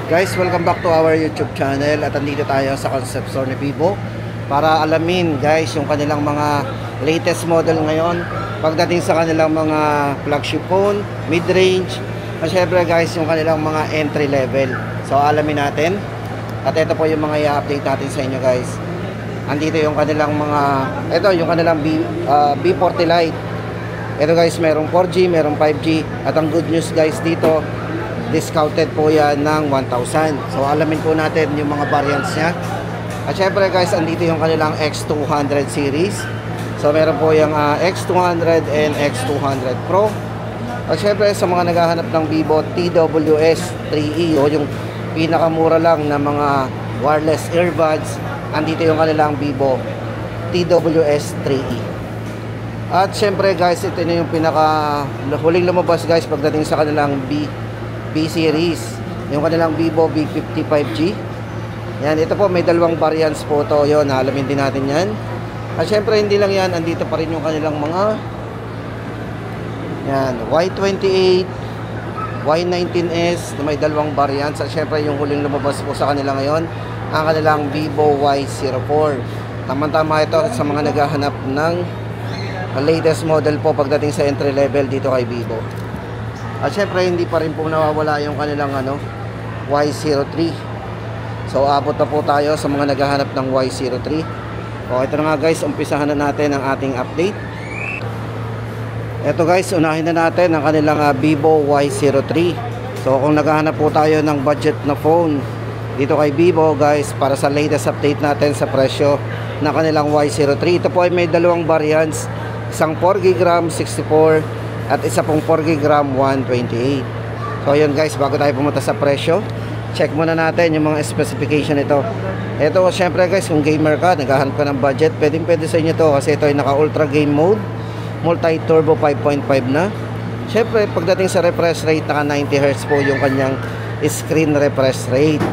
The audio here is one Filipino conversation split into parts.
Guys, welcome back to our YouTube channel at andito tayo sa concept store ni Vivo para alamin guys yung kanilang mga latest model ngayon pagdating sa kanilang mga flagship phone, mid-range at syempre guys yung kanilang mga entry level. So alamin natin at ito po yung mga i-update natin sa inyo guys. Andito yung kanilang mga, ito yung kanilang B40 Lite. Ito guys, merong 4G, merong 5G at ang good news guys dito, discounted po yan ng 1,000. So alamin po natin yung mga variants nya. At syempre guys, andito yung kanilang X200 series. So meron po yung X200 and X200 Pro. At syempre sa mga naghahanap ng Vivo TWS 3E o yung pinakamura lang na mga wireless earbuds, andito yung kanilang Vivo TWS 3E. At syempre guys, ito na yung pinaka huling lumabas guys pagdating sa kanilang B series, yung kanilang Vivo V50 5G. Yan, ito po may dalawang variants po to. Yun, alamin din natin yan. At syempre hindi lang yan, andito pa rin yung kanilang mga yan, Y28, Y19s na may dalawang variants. At syempre yung huling lumabas po sa kanila ngayon, ang kanilang Vivo Y04. Tama-tama ito sa mga naghahanap ng latest model po pagdating sa entry level dito kay Vivo. At syempre hindi pa rin po nawawala yung kanilang Y03. So abot na po tayo sa mga naghahanap ng Y03. O ito na nga guys, umpisahan na natin ang ating update. Ito guys, unahin na natin ang kanilang Vivo Y03. So kung naghahanap po tayo ng budget na phone dito kay Vivo guys, para sa latest update natin sa presyo ng kanilang Y03, ito po ay may dalawang variants, isang 4GB RAM 64 at isa pong 4GB RAM 128. So yun guys, bago tayo pumunta sa presyo, check muna natin yung mga specification nito. Ito syempre guys, kung gamer ka, naghahanap ka ng budget, pwede sa inyo to kasi ito ay naka ultra game mode, multi turbo 5.5 na. Syempre pagdating sa refresh rate, naka 90Hz po yung kanyang screen refresh rate.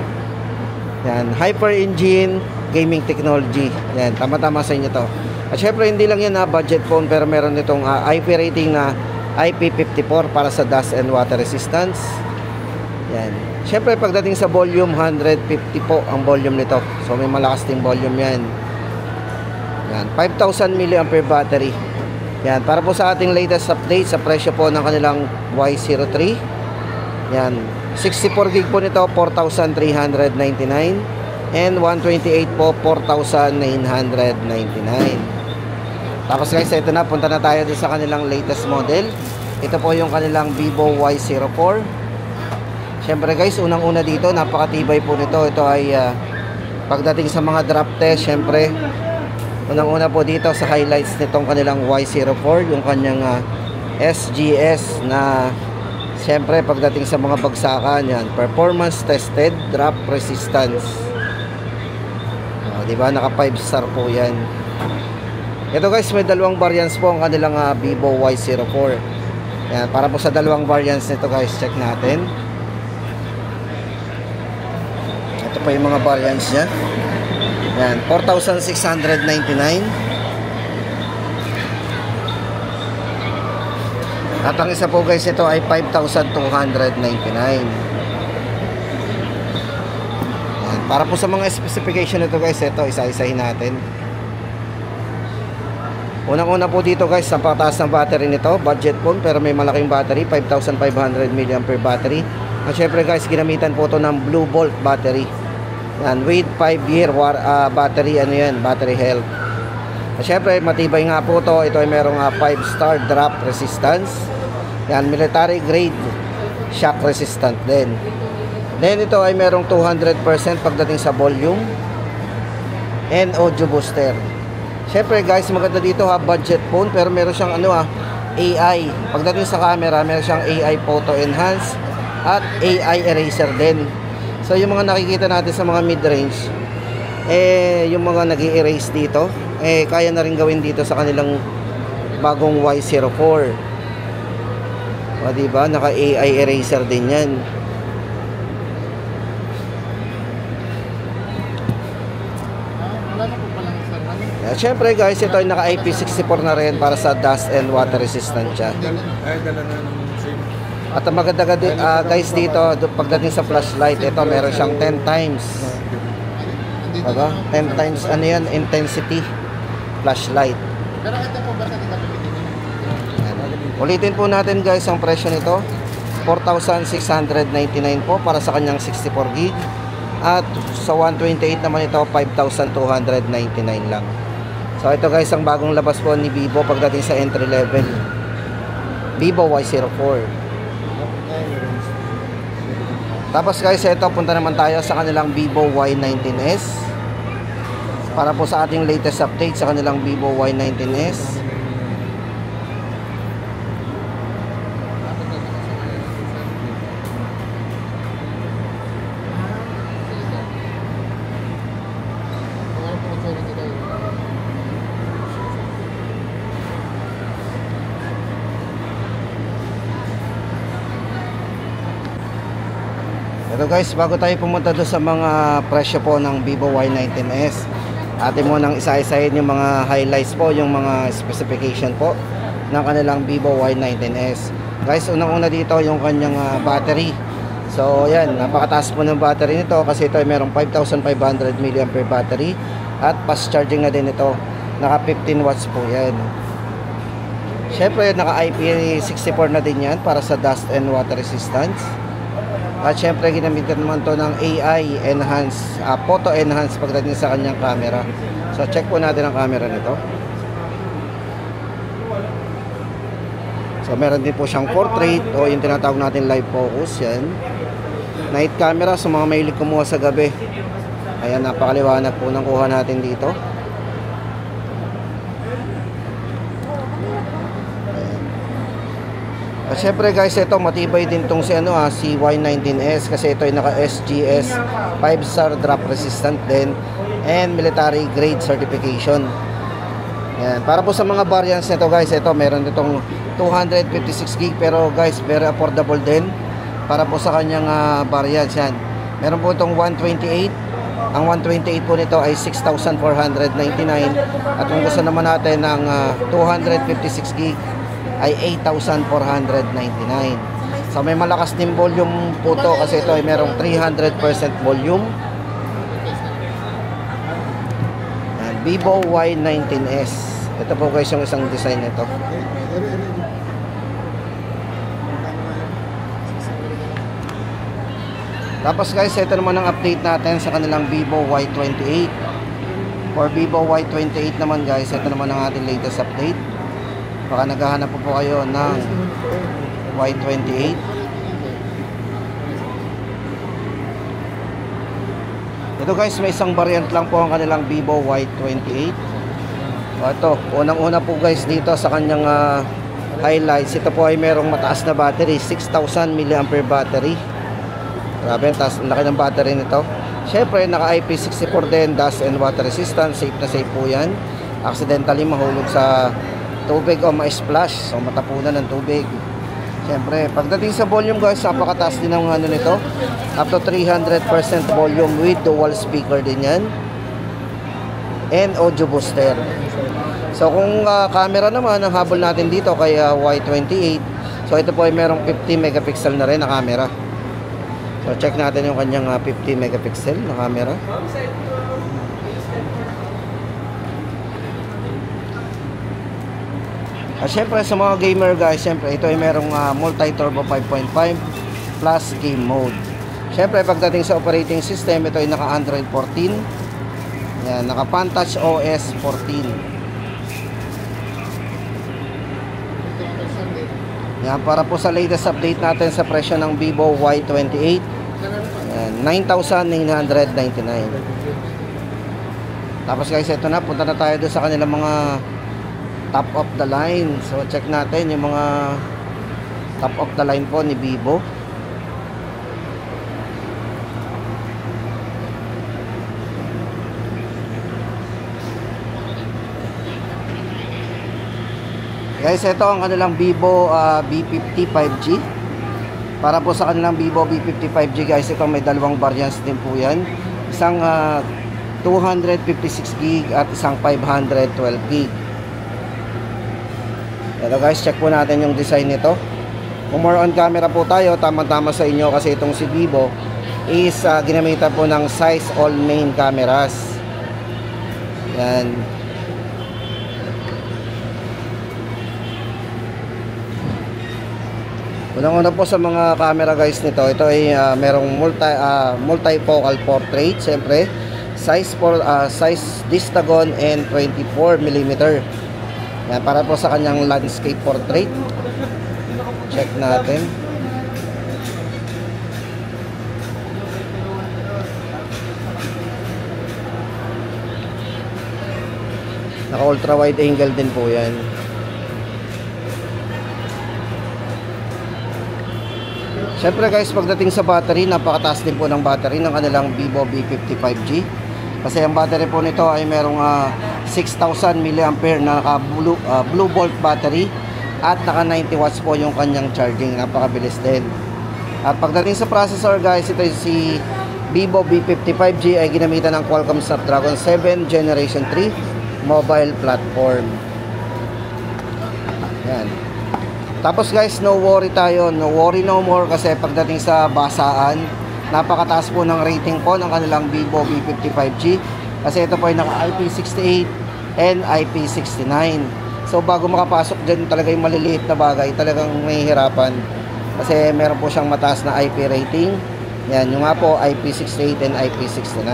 Yan, hyper engine gaming technology. Yan, tama-tama sa inyo to. At syempre hindi lang yan budget phone, pero meron nitong IP rating na IP54 para sa dust and water resistance. Yan. Syempre pagdating sa volume, 150 po ang volume nito. So may malakas ding volume yan. Yan, 5,000 mAh battery. Yan, para po sa ating latest update sa presyo po ng kanilang Y03. Yan, 64GB po nito, 4,399. And 128 po, 4,999. Tapos guys, ito na, punta na tayo sa kanilang latest model. Ito po yung kanilang Vivo Y04. Syempre guys, unang-una dito, napakatibay po nito. Ito ay pagdating sa mga drop test, syempre unang-una po dito sa highlights nitong kanilang Y04, yung kanyang SGS na syempre pagdating sa mga bagsakan, yan, performance tested, drop resistance. Diba, naka 5-star po yan. Ito guys, may dalawang variants po ang kanilang Vivo Y04. Yan, para po sa dalawang variants nito guys, check natin. Ito po yung mga variants nya. Yan, 4,699. At ang isa po guys, ito ay 5,299. Yan, para po sa mga specification nito guys, ito isa-isahin natin. Unang-una po dito guys, ang pataas ng battery nito, budget phone pero may malaking battery, 5,500 mAh battery. At syempre guys, ginamitan po ito ng Blue Bolt battery. Yan, with 5-year battery, battery health. At syempre, matibay nga po ito. Ito ay merong 5-star drop resistance. Yan, military grade shock resistant din. Then ito ay merong 200% pagdating sa volume and audio booster. Syempre guys, maganda dito budget phone pero meron siyang AI. Pagdating sa camera, meron siyang AI photo enhance at AI eraser din. So yung mga nakikita natin sa mga mid-range, yung mga nag-i-erase dito, kaya na rin gawin dito sa kanilang bagong Y04. O diba, naka AI eraser din yan. Syempre guys, ito ay naka IP64 na rin para sa dust and water resistant siya. Ay, dala na ng same. At ang maganda guys dito, pagdating sa flashlight, ito meron siyang 10 times. Diba? 10 times ano yan, intensity flashlight. Pero ito po ba sa Ulitin po natin guys ang presyo nito. 4,699 po para sa kanyang 64 gig. At sa 128 naman ito, 5,299 lang. So ito guys ang bagong labas po ni Vivo pagdating sa entry level. Vivo Y04. Tapos guys, ito punta naman tayo sa kanilang Vivo Y19s. Para po sa ating latest update sa kanilang Vivo Y19s. Ito guys, bago tayo pumunta doon sa mga presyo po ng Vivo Y19s, atin mo nang isa-isahin yung mga highlights po, yung mga specification po ng kanilang Vivo Y19s. Guys, unang-una dito yung kanyang battery. So yan, napakataas po ng battery nito kasi ito ay merong 5,500 mAh battery at fast charging na din ito. Naka 15 watts po yan. Syempre naka IP64 na din yan para sa dust and water resistance. At syempre ginamitan naman to ng AI enhance, photo enhance pagdating sa kanyang camera. So check po natin ang camera nito. So meron din po siyang portrait o yung tinatawag natin live focus yan. Night camera sa mga mahilig kumuha sa gabi. Ayan, napakaliwanag po ng kuha natin dito. At syempre guys, ito matibay din tong si si Y19s kasi ito ay naka SGS 5-star drop resistant din and military grade certification. Yan. Para po sa mga variants nito guys, ito meron itong 256 gig pero guys, very affordable din para po sa kanyang variants yan. Meron po itong 128. Ang 128 po nito ay 6,499 at kung gusto naman natin ng 256 gig ay 8,499. So may malakas din volume po to kasi ito ay merong 300% volume. And Vivo Y19s. Ito po guys yung isang design nito. Tapos guys, ito naman ang update natin sa kanilang Vivo Y28. For Vivo Y28 naman guys, ito naman ang ating latest update. Baka naghahanap po kayo ng Y28. Ito guys, may isang variant lang po ang kanilang Vivo Y28. Ito, unang-una po guys dito sa kanyang highlights. Ito po ay merong mataas na battery, 6,000 mAh battery. Grabe, taas, laki ng battery nito. Syempre, naka IP64 din, dust and water resistant. Safe na safe po yan. Accidentally mahulog sa tubig o ma-splash, so matapunan ng tubig. Siyempre, pagdating sa volume guys, napakataas din ng nito. Up to 300% volume with dual speaker din yan. And audio booster. So kung camera naman, ang habol natin dito kay Y28. So ito po ay merong 50 megapixel na rin na camera. So check natin yung kanyang 50 megapixel na camera. Siyempre sa mga gamer guys, siyempre ito ay merong multi-turbo 5.5 plus game mode. Siyempre pagdating sa operating system, ito ay naka Android 14. Yan, naka Pantouch OS 14. Yan, para po sa latest update natin sa presyo ng Vivo Y28. Yan, 9,999. Tapos guys, ito na, punta na tayo doon sa kanilang mga top of the line. So check natin yung mga top of the line po ni Vivo. Guys, ito ang kanilang Vivo V50 5G. Para po sa kanilang Vivo V50 5G guys, ito may dalawang variants din po yan. Isang 256 gig at isang 512 gig. Ito guys, check po natin yung design nito. Kung more on camera po tayo, tama-tama sa inyo kasi itong si Vivo is ginamitan po ng size all main cameras. Yan. Unang-una po sa mga camera guys nito, ito ay merong multifocal portrait, siyempre size Distagon and 24mm. Yan, para po sa kanyang landscape portrait. Check natin. Naka ultra wide angle din po yan. Siyempre guys, pagdating sa battery, napakataas din po ng battery ng kanilang Vivo V55G. Kasi ang battery po nito ay merong 6,000 mAh na naka blue volt battery at naka 90 watts po yung kanyang charging. Napakabilis din. At pagdating sa processor guys, ito si Vivo V55G ay ginamitan ng Qualcomm Snapdragon 7 Generation 3 mobile platform. Yan. Tapos guys, no worry tayo, no worry no more kasi pagdating sa basaan, napakataas po ng rating po ng kanilang Vivo V55G kasi ito po ay naka IP68 and IP69. So bago makapasok dyan talaga yung maliliit na bagay, talagang may hirapan kasi meron po siyang mataas na IP rating. Yan, yung nga po IP68 and IP69.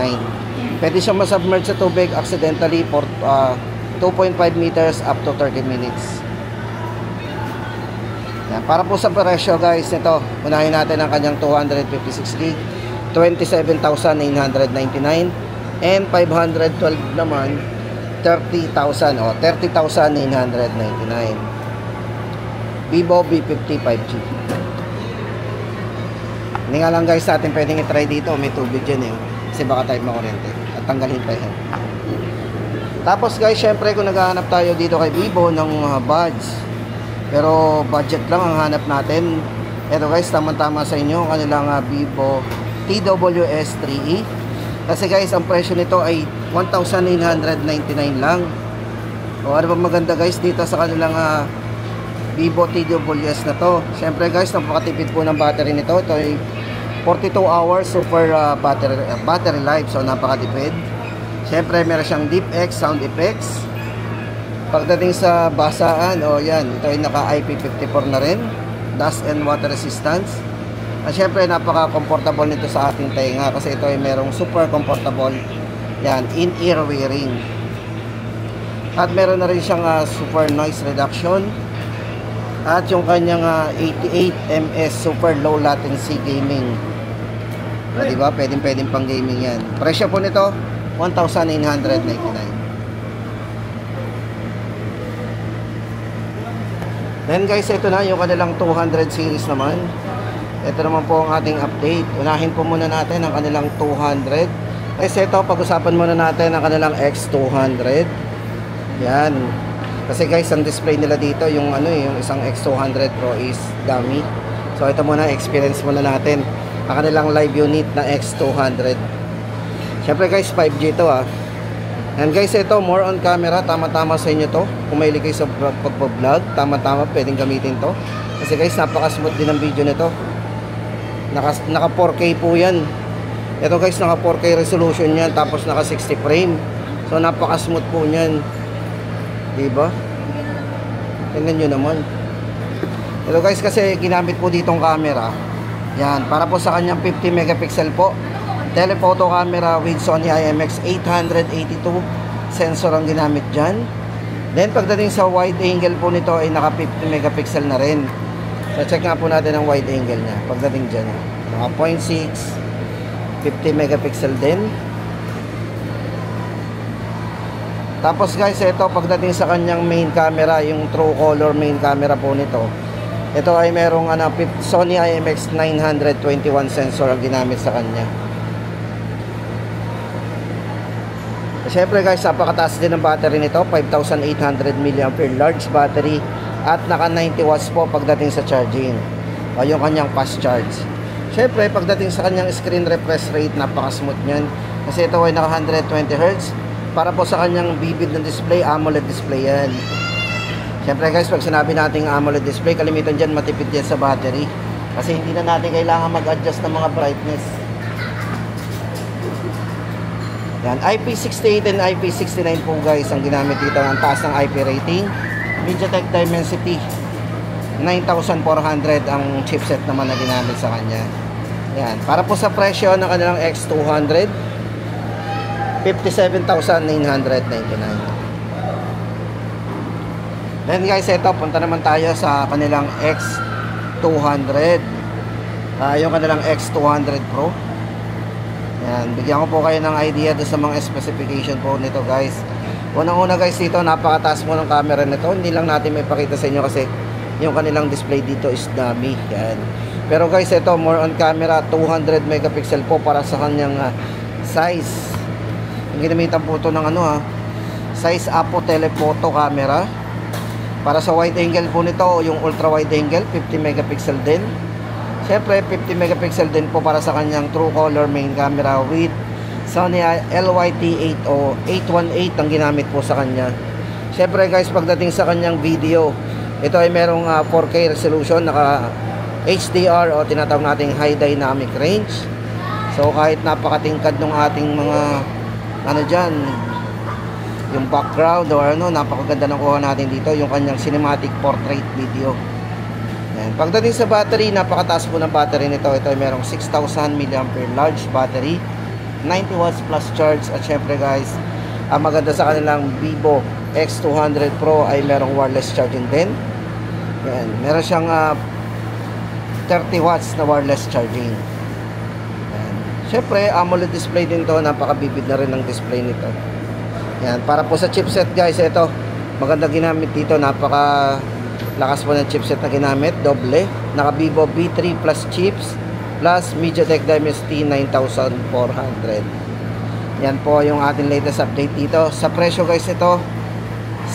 Pwede siyang masubmerge sa tubig accidentally for 2.5 meters up to 30 minutes. Yan, para po sa presyo guys nito, unahin natin ang kanyang 256GB, 27,999, and 512 naman 30,000 o 30,999. Vivo V55G. Hindi nga lang guys natin pwedeng i-try dito, may tubig dyan eh kasi baka tayo makuryente at tanggalin pa yan. Tapos guys, syempre kung naghahanap tayo dito kay Vivo ng buds, pero budget lang ang hanap natin, eto guys, tama-tama sa inyo kanilang Vivo TWS3E. Kasi guys, ang presyo nito ay 1,999 lang. O ano ba maganda guys dito sa kanilang Vivo TWS na to? Syempre guys, napakatipid po ng battery nito. Ito ay 42 hours super battery life. So napakatipid. Syempre meron siyang DeepX sound effects. Pagdating sa basaan, yan, ito ay naka IP54 na rin, dust and water resistance. At syempre napaka-comfortable nito sa ating tenga kasi ito ay merong super comfortable, yan, in-ear wearing. At meron na rin siyang super noise reduction. At yung kanyang 88ms super low latency gaming. Diba? Pwedeng pang gaming yan. Presyo po nito, 1,999. Then guys, ito na yung kanilang 200 series naman. Ito naman po ang ating update. Unahin po muna natin ang kanilang 200. Kasi ito, pag-usapan muna natin ang kanilang X200. Yan. Kasi guys, ang display nila dito, yung yung isang X200 Pro is dummy. So ito muna, experience muna natin ang kanilang live unit na X200. Syempre guys, 5G ito And guys, ito more on camera, tama-tama sa inyo to. Kung may kayo sa pagpa-vlog, tama-tama pwedeng gamitin to. Kasi guys, napaka-smooth din ang video nito. Naka 4K po yan. Ito guys, naka 4K resolution yan, tapos naka 60 frame. So napaka-smooth po niyan. Diba? Tingnan nyo naman. Ito guys, kasi ginamit po ditong camera. Yan, para po sa kanyang 50 megapixel po. Telephoto camera with Sony IMX882 sensor ang ginamit dyan. Then pagdating sa wide angle po nito ay naka 50 megapixel na rin. So check nga po natin ang wide angle nya. Pagdating dyan, naka 0.6, 50 megapixel din. Tapos guys, ito pagdating sa kanyang main camera, yung true color main camera po nito, ito ay merong Sony IMX921 sensor ang ginamit sa kanya. Siyempre guys, napakataas din ng battery nito, 5,800 mAh large battery at naka 90 watts po pagdating sa charging o yung kanyang fast charge. Siyempre pagdating sa kanyang screen refresh rate, napaka-smooth nyan kasi ito ay naka 120 Hz para po sa kanyang vivid na display, AMOLED display yan. Siyempre guys, pag sinabi nating AMOLED display, kalimitan dyan matipid yan sa battery. Kasi hindi na natin kailangan mag-adjust ng mga brightness. Yan, IP68 and IP69 po guys ang ginamit dito. Ang taas ng IP rating. MediaTek Dimensity 9400 ang chipset naman na ginamit sa kanya. Yan, para po sa presyo ng kanilang X200, 57,999. Then guys, ito, punta naman tayo sa kanilang X200. Yung kanilang X200 Pro. Yan, bigyan ko po kayo ng idea sa mga specification po nito guys. Unang-una guys, dito napakataas mo ng camera nito. Hindi lang natin may pakita sa inyo kasi yung kanilang display dito is dummy. Yan. Pero guys, ito more on camera, 200 megapixel po para sa kanyang size. Yung ginamitan po ito ng size Apo telephoto camera. Para sa wide angle po nito, yung ultra wide angle, 50 megapixel din. Siyempre, 50 megapixel din po para sa kanyang true color main camera with Sony LYT-818 ang ginamit po sa kanya. Siyempre guys, pagdating sa kanyang video, ito ay merong 4K resolution, naka HDR o tinatawag nating high dynamic range. So kahit napakatingkad ng ating mga dyan, yung background o napakaganda ng kuha natin dito, yung kanyang cinematic portrait video. Yan. Pagdating sa battery, napakataas po ng battery nito. Ito ay merong 6,000 mAh large battery, 90 watts plus charge. At syempre guys, ang maganda sa kanilang Vivo X200 Pro ay merong wireless charging din. Yan. Meron siyang 30 watts na wireless charging. Yan. Syempre, AMOLED display din to. Napakabibig na rin ng display nito. Yan, para po sa chipset guys, ito maganda ginamit dito, napaka lakas po ng chipset na ginamit, doble, naka Vivo V3 Plus chips plus MediaTek Dimensity 9400. Yan po yung ating latest update dito. Sa presyo guys, ito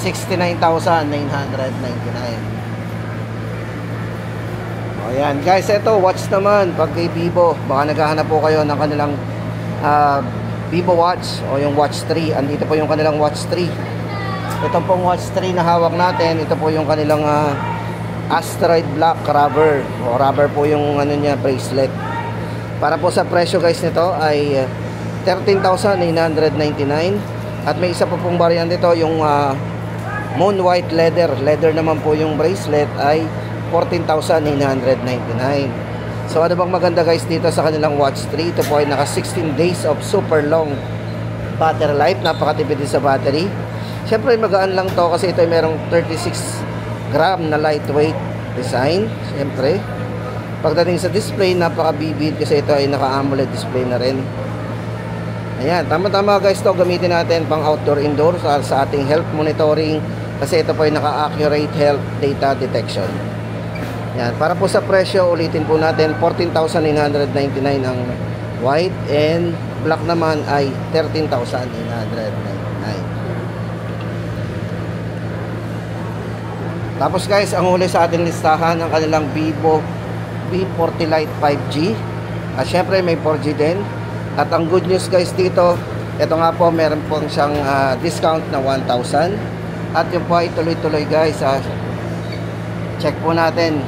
69,999. O yan guys, ito watch naman pag kay Vivo, baka naghahanap po kayo ng kanilang Vivo Watch o yung Watch 3. Andito po yung kanilang Watch 3. Ito pong Watch 3 na hawak natin. Ito po yung kanilang Asteroid Black rubber. O rubber po yung niya, bracelet. Para po sa presyo guys nito ay 13,999. At may isa po pong variant dito, yung Moon White leather. Leather naman po yung bracelet ay 14,999. So ano bang maganda guys dito sa kanilang Watch 3? Ito po ay naka 16 days of super long battery life. Napakatipid din sa battery. Siyempre magaan lang to kasi ito ay merong 36 gram na lightweight design. Siyempre pagdating sa display, napakabibid kasi ito ay naka AMOLED display na rin. Ayan, tama-tama guys to. Gamitin natin pang outdoor indoor sa ating health monitoring kasi ito po ay naka accurate health data detection. Yan, para po sa presyo, ulitin po natin, 14,999 ang white and black naman ay 13,999. Tapos guys, ang huli sa ating listahan ng kanilang Vivo V40 Lite 5G. At syempre may 4G din. At ang good news guys dito, ito nga po, meron po siyang discount na 1,000. At yung po ay tuloy-tuloy guys. Check po natin.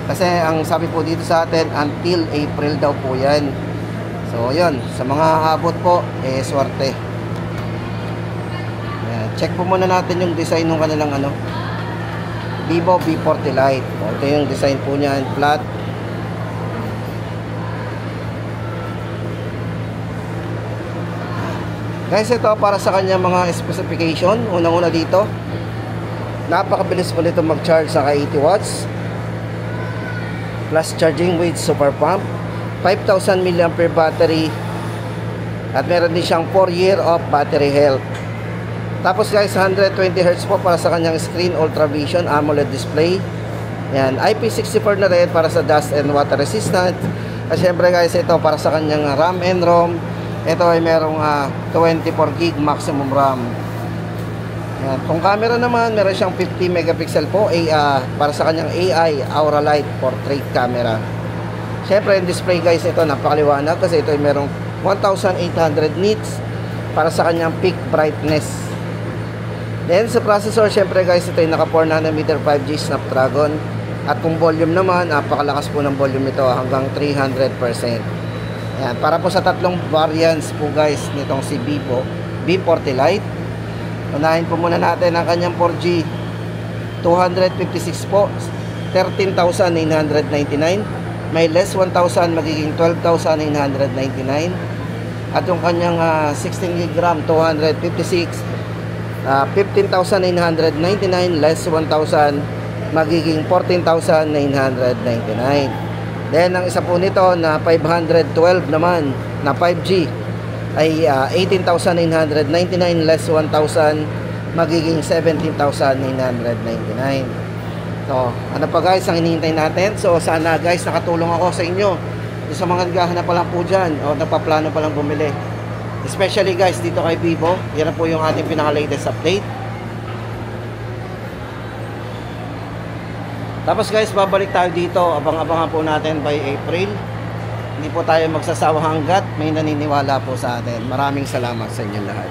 Kasi ang sabi po dito sa atin, until April daw po yan. So yun, sa mga abot po, swerte. Ayan, check po muna natin yung design ng kanilang Vivo V40 Lite. Ito yung design po niyan, flat. Guys, ito para sa kanya mga specification. Unang-una dito, napakabilis po nito mag-charge sa 80 watts. Plus charging with super pump, 5,000 mAh battery, at meron din siyang 4 year of battery health. Tapos guys, 120Hz po para sa kanyang screen, Ultra Vision AMOLED display. Yan, IP64 na rin para sa dust and water resistant. At syempre guys, ito para sa kanyang RAM and ROM. Ito ay merong 24 GB maximum RAM. Yan. Kung camera naman, meron siyang 50 megapixel po para sa kanyang AI Aura Light Portrait camera. Siyempre, yung display guys, ito napakaliwanag kasi ito ay merong 1,800 nits para sa kanyang peak brightness. Then sa processor, syempre guys, ito yung naka 4nm 5G Snapdragon. At kung volume naman, napakalakas po ng volume nito hanggang 300%. Ayan, para po sa tatlong variants po guys nitong si Vivo V40 Lite. Unahin po muna natin ang kanyang 4G 256 po, 13,999. May less 1,000, magiging 12,999. At yung kanyang 16GB RAM 256, 15,999, less 1,000, magiging 14,999. Then ang isa po nito na 512 naman na 5G ay 18,999, less 1,000, magiging 17,999. So ano pa guys ang hinihintay natin? So sana guys nakatulong ako sa inyo sa mga naghahanap pa lang po dyan o nagpaplano pa lang bumili, especially guys dito kay Vivo. Yan na po yung ating pinaka latest update. Tapos guys, babalik tayo dito. Abang-abangan po natin by April. Hindi po tayo magsasawa hanggat may naniniwala po sa atin. Maraming salamat sa inyo lahat.